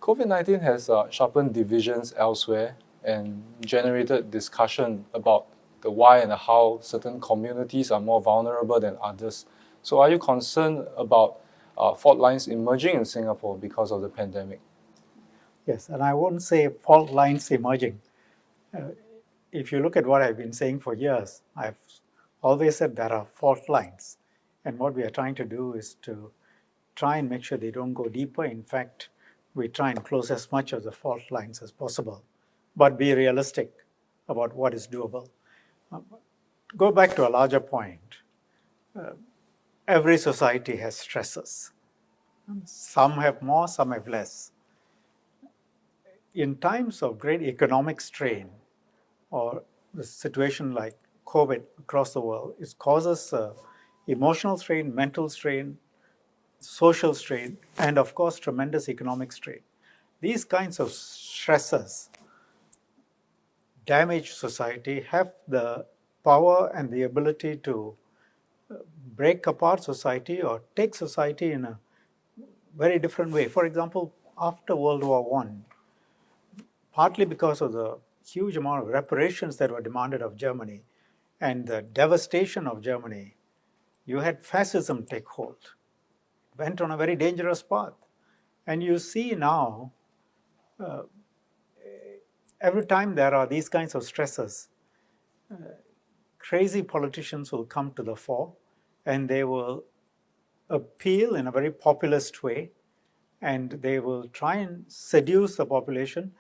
COVID-19 has sharpened divisions elsewhere and generated discussion about the why and the how certain communities are more vulnerable than others. So are you concerned about fault lines emerging in Singapore because of the pandemic? Yes, and I won't say fault lines emerging. If you look at what I've been saying for years, I've always said there are fault lines. And what we are trying to do is to try and make sure they don't go deeper. In fact, we try and close as much of the fault lines as possible, but be realistic about what is doable. Go back to a larger point. Every society has stresses. Some have more, some have less. In times of great economic strain or a situation like COVID across the world, it causes emotional strain, mental strain, social strain, and of course, tremendous economic strain. These kinds of stresses damage society, have the power and the ability to break apart society or take society in a very different way. For example, after World War I, partly because of the huge amount of reparations that were demanded of Germany and the devastation of Germany, you had fascism take hold. It went on a very dangerous path. And you see now, every time there are these kinds of stresses, crazy politicians will come to the fore and they will appeal in a very populist way, and they will try and seduce the population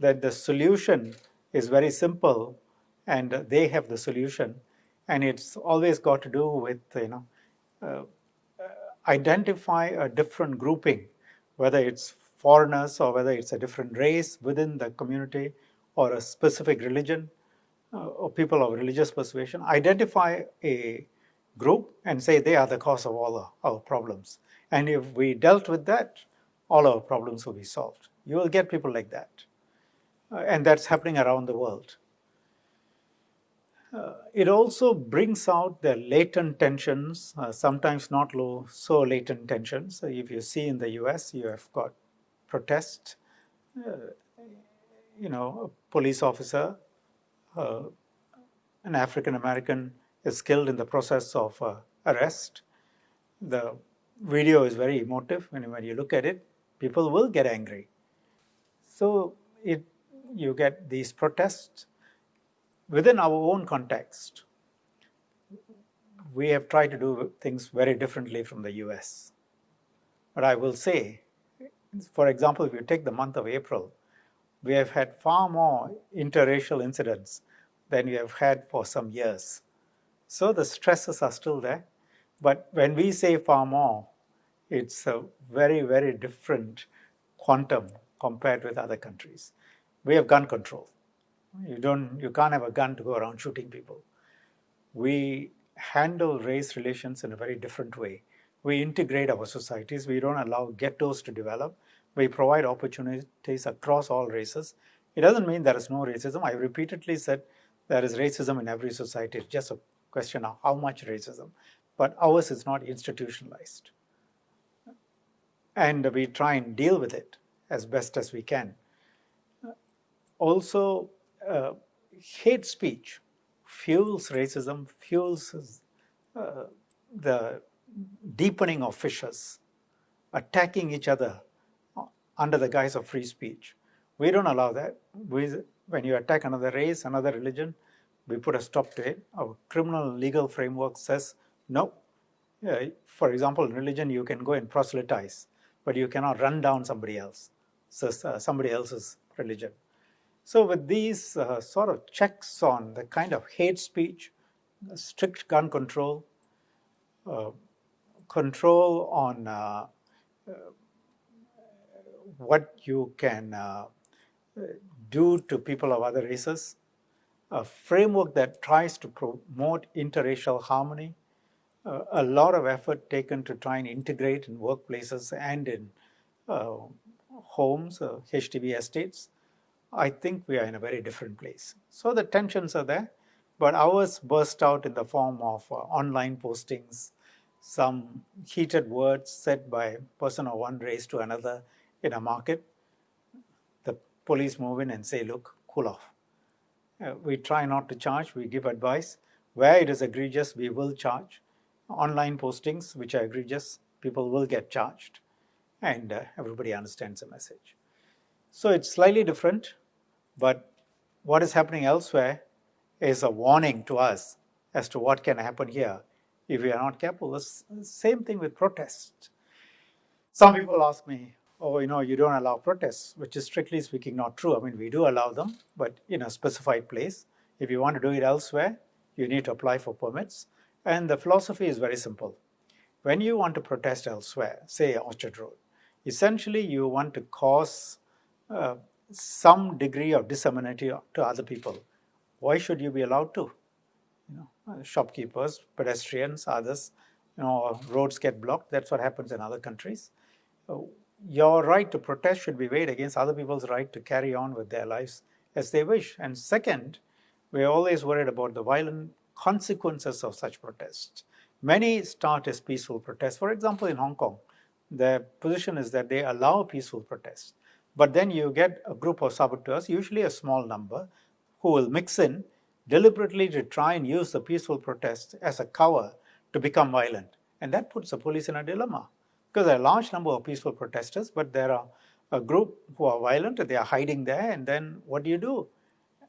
that the solution is very simple and they have the solution, and it's always got to do with identify a different grouping, whether it's foreigners or whether it's a different race within the community or a specific religion or people of religious persuasion, identify a group and say they are the cause of all our problems. And if we dealt with that, all our problems will be solved. You will get people like that. And that's happening around the world. It also brings out the latent tensions, sometimes not so latent tensions. So if you see in the US, you have got protests, a police officer, an African American is killed in the process of arrest. The video is very emotive, and when you look at it, people will get angry. So you get these protests within our own context. We have tried to do things very differently from the US. But I will say, for example, if you take the month of April, we have had far more interracial incidents than we have had for some years. So the stresses are still there. But when we say far more, it's a very, very different quantum compared with other countries. We have gun control. You can't have a gun to go around shooting people. We handle race relations in a very different way. We integrate our societies. We don't allow ghettos to develop. We provide opportunities across all races. It doesn't mean there is no racism. I repeatedly said there is racism in every society. It's just a question of how much racism. But ours is not institutionalized. And we try and deal with it as best as we can. Also, hate speech fuels racism, fuels the deepening of fissures, attacking each other under the guise of free speech. We don't allow that. When you attack another race, another religion, we put a stop to it. Our criminal legal framework says no. For example, in religion, you can go and proselytize, but you cannot run down somebody else, somebody else's religion. So with these sort of checks on the kind of hate speech, strict gun control, control on what you can do to people of other races, a framework that tries to promote interracial harmony, a lot of effort taken to try and integrate in workplaces and in homes, HDB estates. I think we are in a very different place. So the tensions are there, but ours burst out in the form of online postings, some heated words said by a person of one race to another in a market. police move in and say, look, cool off. We try not to charge, we give advice. Where it is egregious, we will charge. Online postings, which are egregious, people will get charged. And everybody understands the message. So it's slightly different, but what is happening elsewhere is a warning to us as to what can happen here if we are not careful. The same thing with protests. Some people ask me, oh, you don't allow protests, which is strictly speaking not true. I mean, we do allow them, but in a specified place. If you want to do it elsewhere, you need to apply for permits. And the philosophy is very simple. When you want to protest elsewhere, say Orchard Road, essentially you want to cause some degree of disharmony to other people. Why should you be allowed to? Shopkeepers, pedestrians, others, roads get blocked. That's what happens in other countries. Your right to protest should be weighed against other people's right to carry on with their lives as they wish. And second, we're always worried about the violent consequences of such protests. Many start as peaceful protests. For example, in Hong Kong, the position is that they allow peaceful protests. But then you get a group of saboteurs, usually a small number, who will mix in deliberately to try and use the peaceful protest as a cover to become violent. And that puts the police in a dilemma, because there are a large number of peaceful protesters, but there are a group who are violent, they are hiding there, and then what do you do?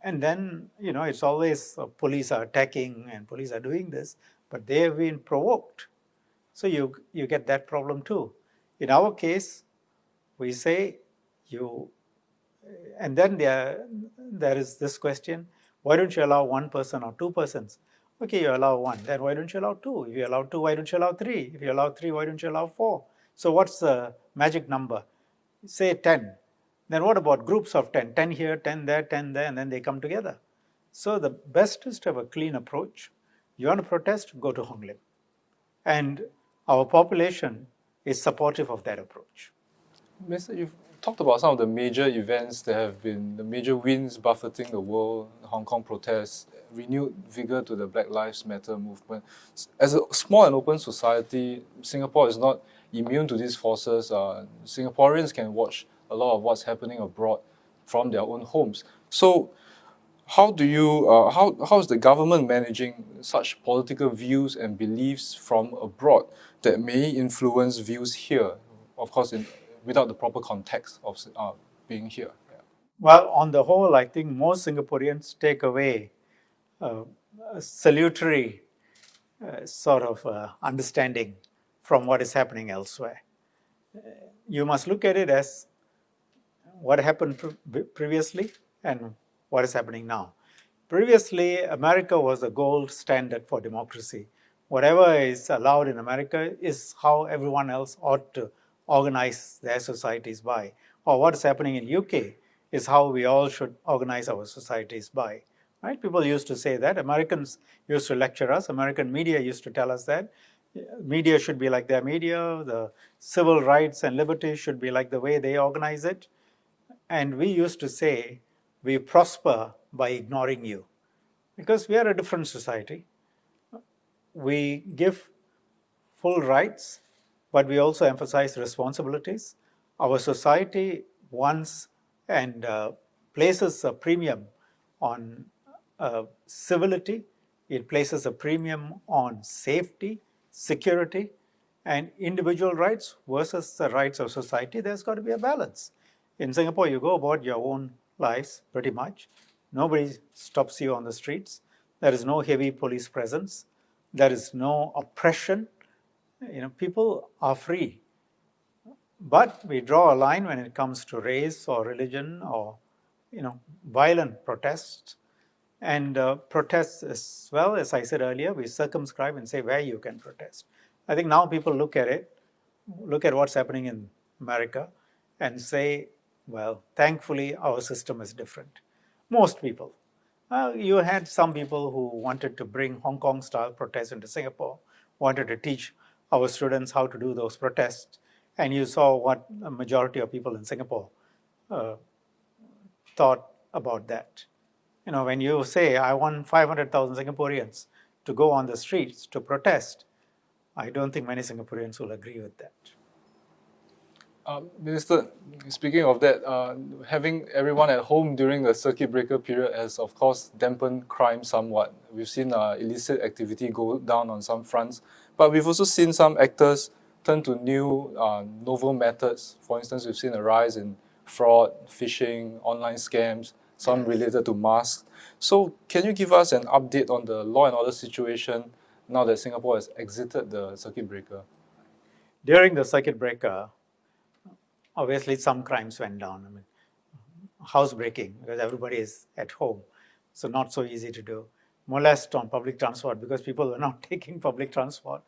And then, it's always police are attacking and police are doing this, but they have been provoked. So you get that problem too. In our case, we say and then there is this question, why don't you allow one person or two persons? Okay, you allow one, then why don't you allow two? If you allow two, why don't you allow three? If you allow three, why don't you allow four? So what's the magic number? Say 10. Then what about groups of 10? 10 here, 10 there, 10 there, and then they come together. So the best is to have a clean approach. You want to protest, go to Hong Lim. And our population is supportive of that approach. Mister, you've talked about some of the major events that have been the major winds buffeting the world, Hong Kong protests, renewed vigor to the Black Lives Matter movement. As a small and open society, Singapore is not immune to these forces. Singaporeans can watch a lot of what's happening abroad from their own homes. So how do you, how is the government managing such political views and beliefs from abroad that may influence views here? Of course, without the proper context of being here. Yeah. Well, on the whole, I think most Singaporeans take away a salutary sort of understanding from what is happening elsewhere. You must look at it as what happened previously and what is happening now. Previously, America was the gold standard for democracy. Whatever is allowed in America is how everyone else ought to organize their societies by. Or what is happening in UK is how we all should organize our societies by. Right? People used to say that. Americans used to lecture us. American media used to tell us that. Media should be like their media. The civil rights and liberties should be like the way they organize it. And we used to say, we prosper by ignoring you. Because we are a different society. We give full rights, but we also emphasize responsibilities. Our society wants and places a premium on civility. It places a premium on safety, security, and individual rights versus the rights of society. There's got to be a balance. In Singapore, you go about your own lives pretty much. Nobody stops you on the streets. There is no heavy police presence. There is no oppression. People are free. But we draw a line when it comes to race or religion or, violent protests. And protests as well, as I said earlier, we circumscribe and say where you can protest. I think now people look at what's happening in America and say, well, thankfully our system is different. Most people. You had some people who wanted to bring Hong Kong-style protests into Singapore, wanted to teach our students how to do those protests, and you saw what the majority of people in Singapore thought about that. When you say, I want 500,000 Singaporeans to go on the streets to protest, I don't think many Singaporeans will agree with that. Minister, speaking of that, having everyone at home during the circuit breaker period has, of course, dampened crime somewhat. We've seen illicit activity go down on some fronts, but we've also seen some actors turn to new, novel methods. For instance, we've seen a rise in fraud, phishing, online scams, some related to masks. So, can you give us an update on the law and order situation now that Singapore has exited the circuit breaker? During the circuit breaker, obviously some crimes went down. I mean, housebreaking, because everybody is at home, so not so easy to do. Molest on public transport, because people were not taking public transport.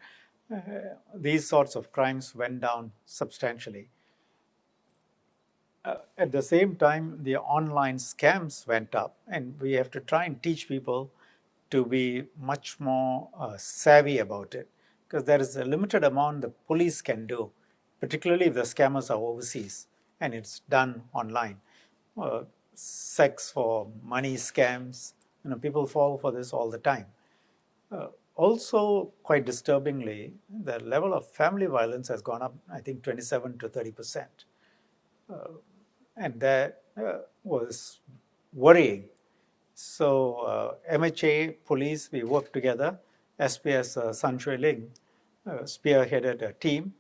These sorts of crimes went down substantially. At the same time, the online scams went up, and we have to try and teach people to be much more savvy about it, because there is a limited amount the police can do, particularly if the scammers are overseas and it's done online. Sex for money scams, people fall for this all the time. Also, quite disturbingly, the level of family violence has gone up, I think, 27 to 30%. And that was worrying. So MHA, police, we worked together. SPS San Shui Ling spearheaded a team,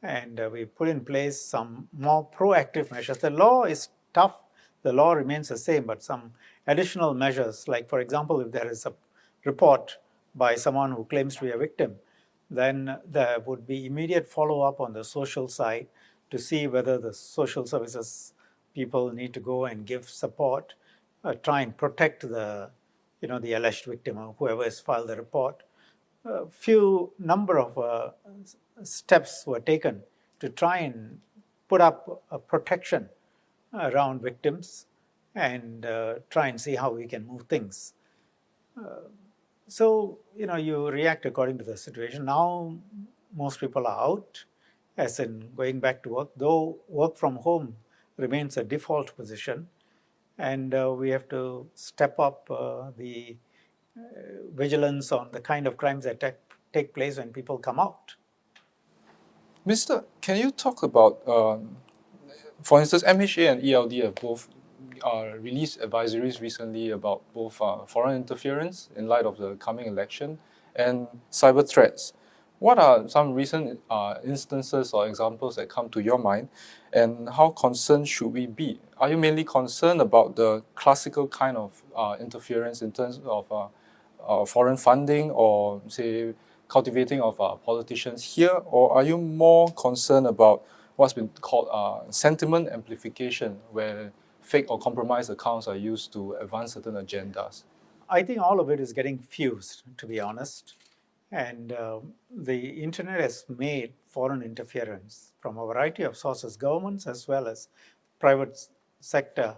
and we put in place some more proactive measures. The law is tough. The law remains the same, but some additional measures, like, for example, if there is a report by someone who claims to be a victim, then there would be immediate follow-up on the social side to see whether the social services people need to go and give support, try and protect the alleged victim or whoever has filed the report. A few number of steps were taken to try and put up a protection around victims and try and see how we can move things. So, you react according to the situation. Now, most people are out, as in going back to work, though work from home remains a default position. And we have to step up the vigilance on the kind of crimes that take place when people come out. Mister, can you talk about, for instance, MHA and ELD have both released advisories recently about both foreign interference in light of the coming election and cyber threats. What are some recent instances or examples that come to your mind, and how concerned should we be? Are you mainly concerned about the classical kind of interference in terms of foreign funding or, say, cultivating of politicians here, or are you more concerned about what's been called sentiment amplification, where fake or compromised accounts are used to advance certain agendas? I think all of it is getting fused, to be honest. And the internet has made foreign interference from a variety of sources, governments as well as private sector,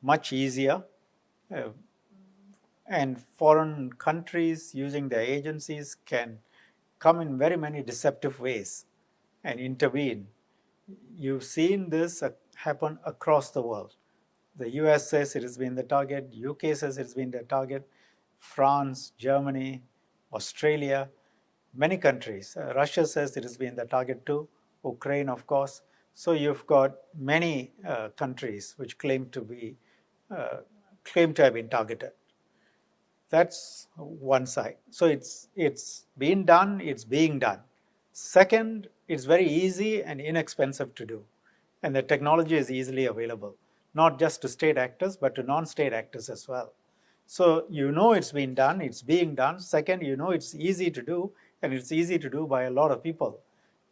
much easier. And foreign countries using their agencies can come in very many deceptive ways and intervene. You've seen this happen across the world. The US says it has been the target, UK says it's been the target, France, Germany, Australia, many countries. Russia says it has been the target too, Ukraine, of course. So you've got many countries which claim to have been targeted. That's one side. So it's been done, it's being done. Second, it's very easy and inexpensive to do. And the technology is easily available, not just to state actors, but to non-state actors as well. So it's been done, it's being done. Second, it's easy to do, and it's easy to do by a lot of people.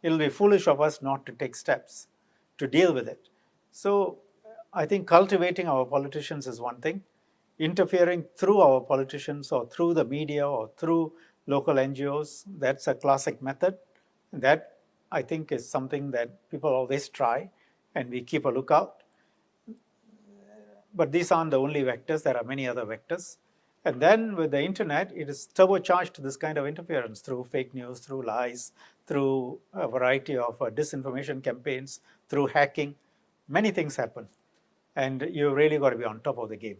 It'll be foolish of us not to take steps to deal with it. So I think cultivating our politicians is one thing. Interfering through our politicians or through the media or through local NGOs, that's a classic method. That, I think, is something that people always try, and we keep a lookout. But these aren't the only vectors. There are many other vectors. And then with the internet, it is turbocharged this kind of interference through fake news, through lies, through a variety of disinformation campaigns, through hacking. Many things happen. And you really got to be on top of the game.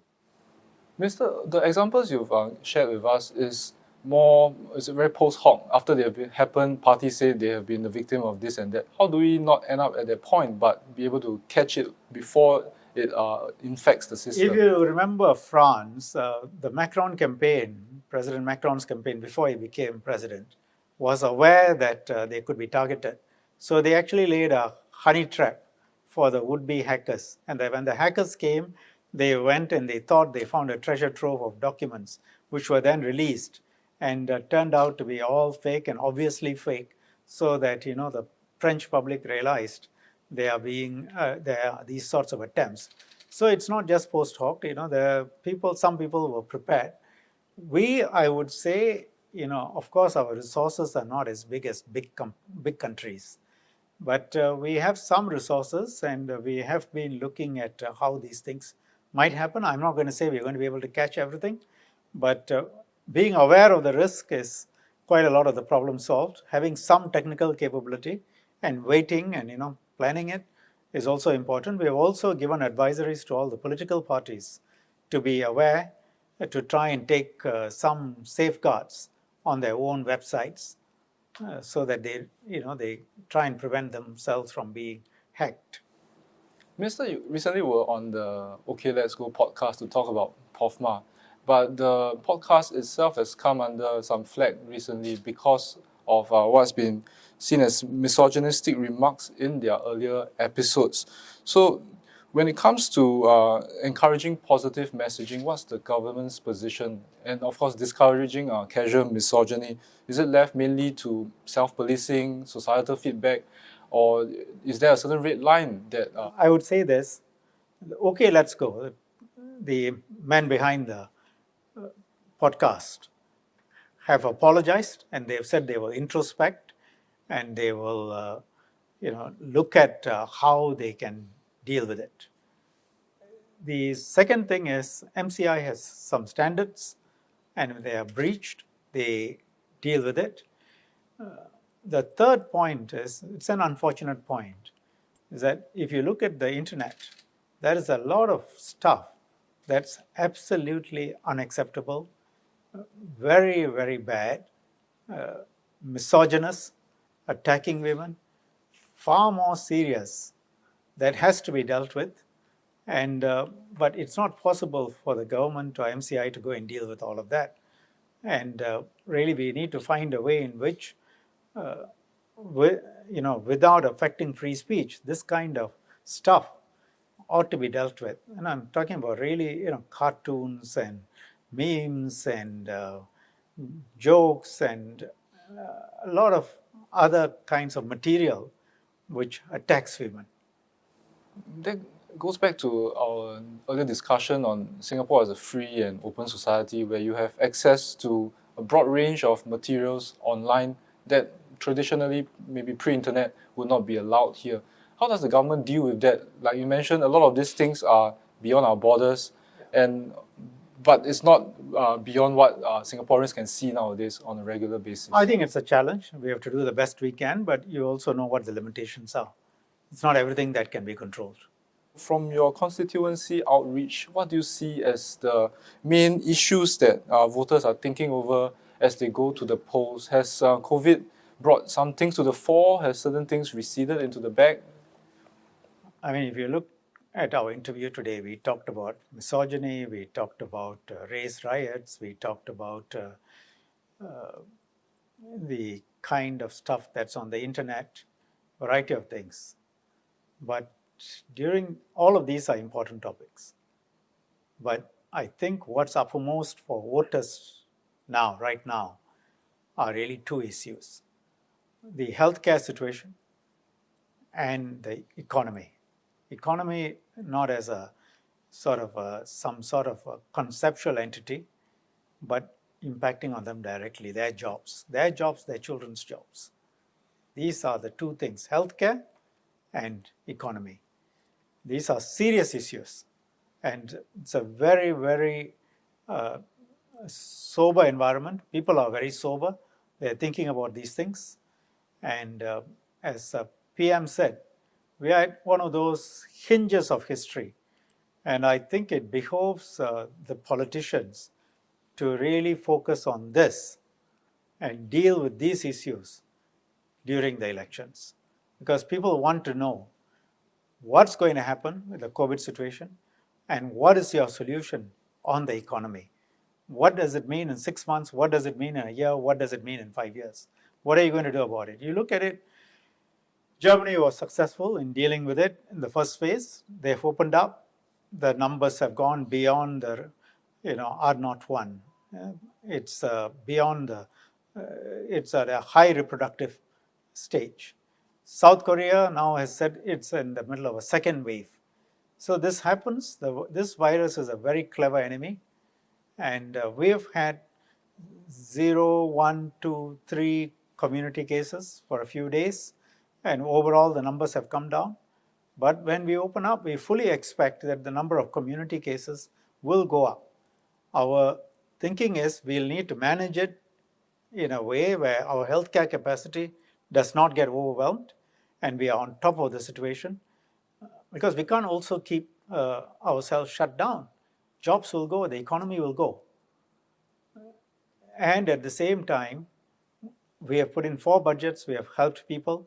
Mister, the examples you've shared with us is more, is it very post hoc? After they have happened, parties say they have been the victim of this and that. How do we not end up at that point, but be able to catch it before it infects the system? If you remember France, the Macron campaign, President Macron's campaign before he became president, was aware that they could be targeted. So they actually laid a honey trap for the would-be hackers. And when the hackers came, they went and they thought they found a treasure trove of documents, which were then released and turned out to be all fake and obviously fake, so that the French public realized there are these sorts of attempts. So it's not just post hoc. Some people were prepared. I would say, of course, our resources are not as big as big countries, but we have some resources, and we have been looking at how these things might happen. I'm not going to say we're going to be able to catch everything, but being aware of the risk is quite a lot of the problem solved. Having some technical capability and waiting and planning it is also important. We have also given advisories to all the political parties to be aware, to try and take some safeguards on their own websites, so that they try and prevent themselves from being hacked. Minister, you recently were on the OK Let's Go podcast to talk about POFMA, but the podcast itself has come under some flack recently because of what's been seen as misogynistic remarks in their earlier episodes. So when it comes to encouraging positive messaging, what's the government's position? And of course, discouraging casual misogyny, is it left mainly to self-policing, societal feedback, or is there a certain red line that... I would say this, okay, let's go. The men behind the podcast have apologized, and they've said they will introspect, and they will look at how they can deal with it. The second thing is MCI has some standards, and if they are breached, they deal with it. The third point is, it's an unfortunate point, is that if you look at the internet, there is a lot of stuff that's absolutely unacceptable, very, very bad, misogynist, attacking women, far more serious, that has to be dealt with. And but it's not possible for the government or MCI to go and deal with all of that. And really, we need to find a way in which, without affecting free speech, this kind of stuff ought to be dealt with. And I'm talking about really, cartoons and memes and jokes and a lot of other kinds of material which attacks women. That goes back to our earlier discussion on Singapore as a free and open society where you have access to a broad range of materials online that traditionally, maybe pre-internet, would not be allowed here. How does the government deal with that? Like you mentioned, a lot of these things are beyond our borders, but it's not beyond what Singaporeans can see nowadays on a regular basis. I think it's a challenge. We have to do the best we can, but you also know what the limitations are. It's not everything that can be controlled. From your constituency outreach, what do you see as the main issues that voters are thinking over as they go to the polls? Has COVID brought some things to the fore? Has certain things receded into the back? I mean, if you look at our interview today, we talked about misogyny, we talked about race riots, we talked about the kind of stuff that's on the internet, variety of things. But during all of these are important topics. But I think what's uppermost for voters right now, are really two issues: the healthcare situation and the economy. Economy not as a sort of some sort of a conceptual entity, but impacting on them directly, their jobs, their children's jobs. These are the two things: healthcare and economy. These are serious issues, and it's a very, very sober environment. People are very sober. They're thinking about these things. And as PM said, we are at one of those hinges of history. And I think it behoves the politicians to really focus on this and deal with these issues during the elections. Because people want to know what's going to happen with the COVID situation and what is your solution on the economy. What does it mean in 6 months? What does it mean in a year? What does it mean in 5 years? What are you going to do about it? You look at it, Germany was successful in dealing with it in the first phase. They've opened up. The numbers have gone beyond the, R01. It's beyond the, it's at a high reproductive stage. South Korea now has said it's in the middle of a second wave. So this happens. This virus is a very clever enemy. And we've had 0, 1, 2, 3 community cases for a few days. And overall, the numbers have come down. But when we open up, we fully expect that the number of community cases will go up. Our thinking is we'll need to manage it in a way where our healthcare capacity does not get overwhelmed and we are on top of the situation, because we can't also keep ourselves shut down. Jobs will go, the economy will go. And at the same time, we have put in 4 budgets, we have helped people,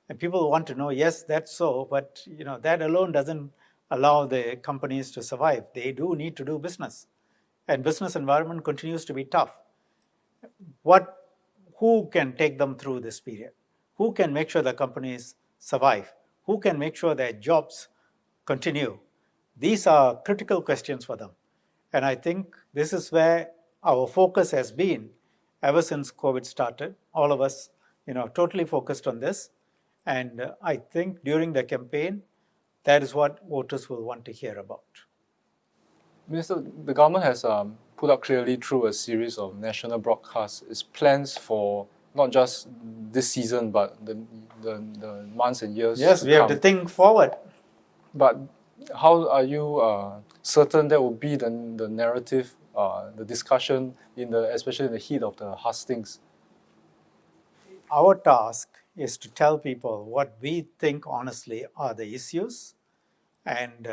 and people want to know, yes, that's so, but that alone doesn't allow the companies to survive. They do need to do business, and business environment continues to be tough. Who can take them through this period? Who can make sure the companies survive? Who can make sure their jobs continue? These are critical questions for them. And I think this is where our focus has been ever since COVID started. All of us, totally focused on this. And I think during the campaign, that is what voters will want to hear about. Minister, the government has put up clearly through a series of national broadcasts its plans for not just this season, but the months and years. Yes, we have to think forward. But how are you certain that will be the narrative, the discussion, especially in the heat of the hustings? Our task is to tell people what we think honestly are the issues and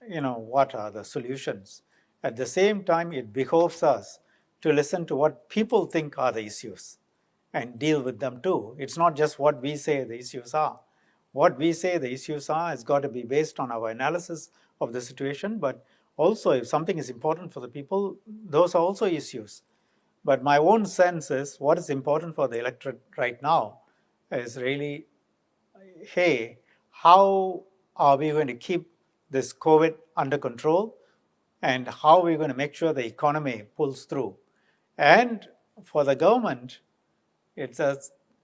what are the solutions. At the same time, it behoves us to listen to what people think are the issues and deal with them too. It's not just what we say the issues are. What we say the issues are has got to be based on our analysis of the situation, but also if something is important for the people, those are also issues. But my own sense is what is important for the electorate right now is really, hey, how are we going to keep this COVID under control, and how are we going to make sure the economy pulls through? And for the government, it's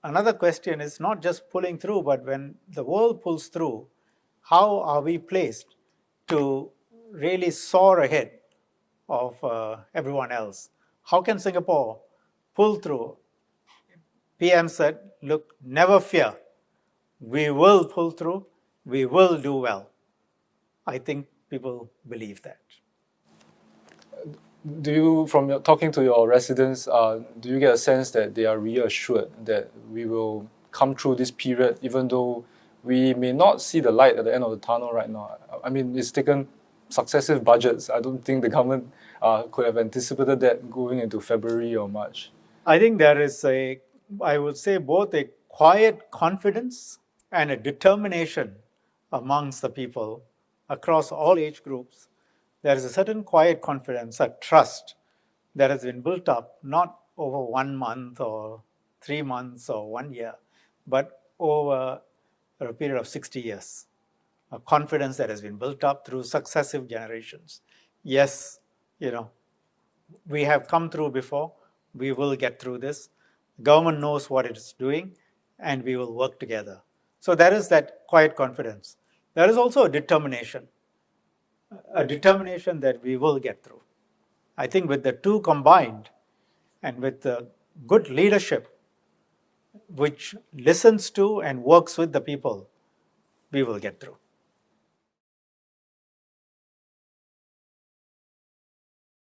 another question is not just pulling through, but when the world pulls through, how are we placed to really soar ahead of everyone else? How can Singapore pull through? PM said, look, never fear. We will pull through. We will do well. I think people believe that. Do you, from talking to your residents, do you get a sense that they are reassured that we will come through this period, even though we may not see the light at the end of the tunnel right now? I mean, it's taken successive budgets. I don't think the government could have anticipated that going into February or March. I think there is I would say, both a quiet confidence and a determination amongst the people across all age groups. There is a certain quiet confidence, a trust that has been built up, not over 1 month or 3 months or 1 year, but over a period of 60 years. A confidence that has been built up through successive generations. Yes, we have come through before. We will get through this. Government knows what it is doing, and we will work together. So there is that quiet confidence. There is also a determination that we will get through. I think with the two combined, and with the good leadership, which listens to and works with the people, we will get through.